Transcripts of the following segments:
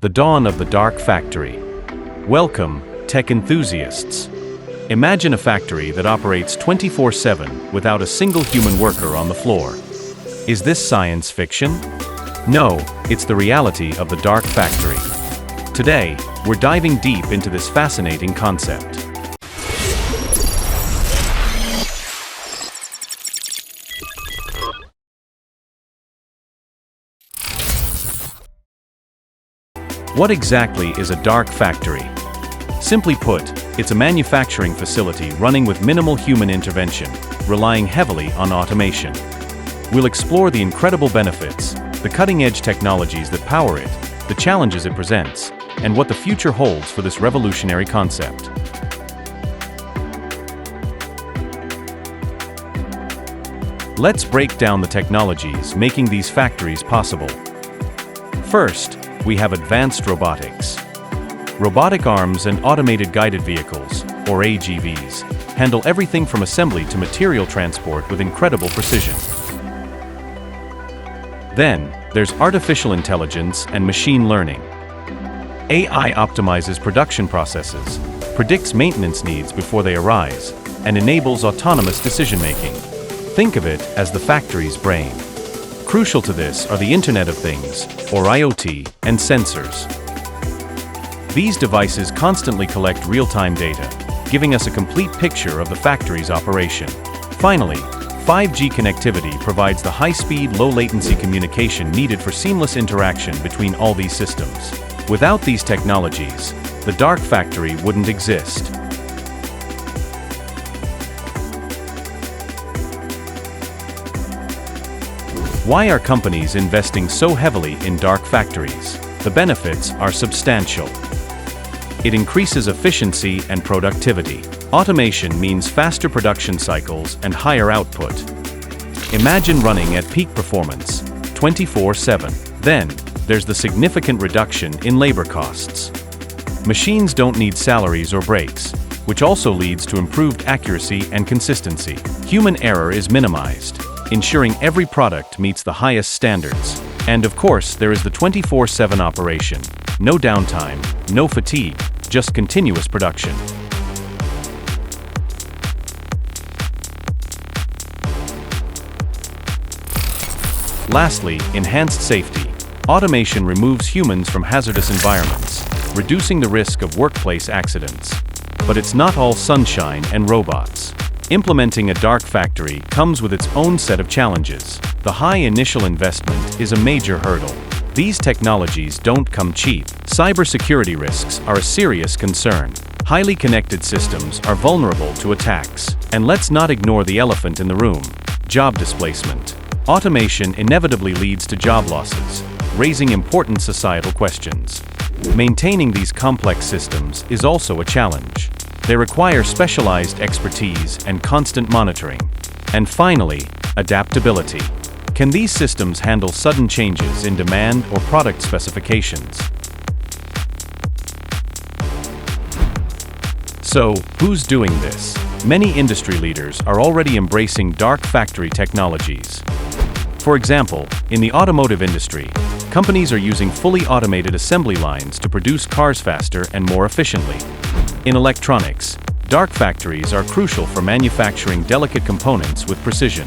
The dawn of the dark factory. Welcome, tech enthusiasts. Imagine a factory that operates 24/7 without a single human worker on the floor. Is this science fiction? No, it's the reality of the dark factory. Today, we're diving deep into this fascinating concept. What exactly is a dark factory? Simply put, it's a manufacturing facility running with minimal human intervention, relying heavily on automation. We'll explore the incredible benefits, the cutting-edge technologies that power it, the challenges it presents, and what the future holds for this revolutionary concept. Let's break down the technologies making these factories possible. First, we have advanced robotics. Robotic arms and automated guided vehicles, or AGVs, handle everything from assembly to material transport with incredible precision. Then, there's artificial intelligence and machine learning. AI optimizes production processes, predicts maintenance needs before they arise, and enables autonomous decision-making. Think of it as the factory's brain. Crucial to this are the Internet of Things, or IoT, and sensors. These devices constantly collect real-time data, giving us a complete picture of the factory's operation. Finally, 5G connectivity provides the high-speed, low-latency communication needed for seamless interaction between all these systems. Without these technologies, the dark factory wouldn't exist. Why are companies investing so heavily in dark factories? The benefits are substantial. It increases efficiency and productivity. Automation means faster production cycles and higher output. Imagine running at peak performance, 24/7. Then, there's the significant reduction in labor costs. Machines don't need salaries or breaks, which also leads to improved accuracy and consistency. Human error is minimized, ensuring every product meets the highest standards. And of course, there is the 24/7 operation. No downtime, no fatigue, just continuous production. Lastly, enhanced safety. Automation removes humans from hazardous environments, reducing the risk of workplace accidents. But it's not all sunshine and robots. Implementing a dark factory comes with its own set of challenges. The high initial investment is a major hurdle. These technologies don't come cheap. Cybersecurity risks are a serious concern. Highly connected systems are vulnerable to attacks. And let's not ignore the elephant in the room: job displacement. Automation inevitably leads to job losses, raising important societal questions. Maintaining these complex systems is also a challenge. They require specialized expertise and constant monitoring. And finally, adaptability. Can these systems handle sudden changes in demand or product specifications? So, who's doing this? Many industry leaders are already embracing dark factory technologies. For example, in the automotive industry, companies are using fully automated assembly lines to produce cars faster and more efficiently. In electronics, dark factories are crucial for manufacturing delicate components with precision.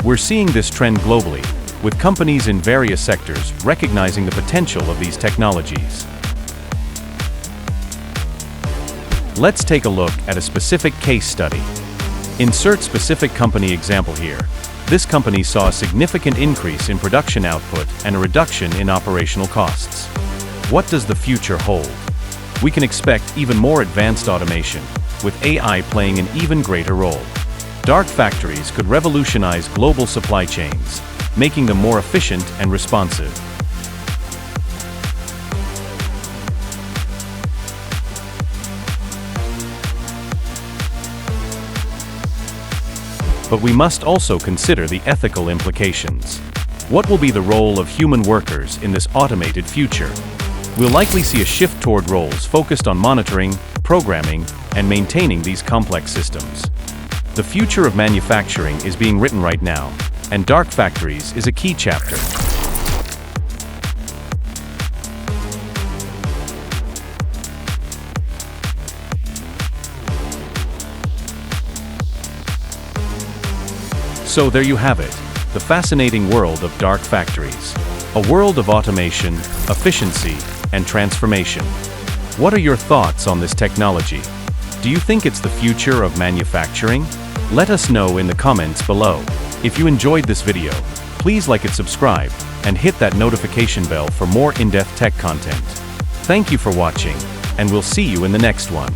We're seeing this trend globally, with companies in various sectors recognizing the potential of these technologies. Let's take a look at a specific case study. Insert specific company example here. This company saw a significant increase in production output and a reduction in operational costs. What does the future hold? We can expect even more advanced automation, with AI playing an even greater role. Dark factories could revolutionize global supply chains, making them more efficient and responsive. But we must also consider the ethical implications. What will be the role of human workers in this automated future? We'll likely see a shift toward roles focused on monitoring, programming, and maintaining these complex systems. The future of manufacturing is being written right now, and dark factories is a key chapter. So there you have it, the fascinating world of dark factories. A world of automation, efficiency, and transformation. What are your thoughts on this technology? Do you think it's the future of manufacturing? Let us know in the comments below. If you enjoyed this video, please like it, subscribe, and hit that notification bell for more in-depth tech content. Thank you for watching, and we'll see you in the next one.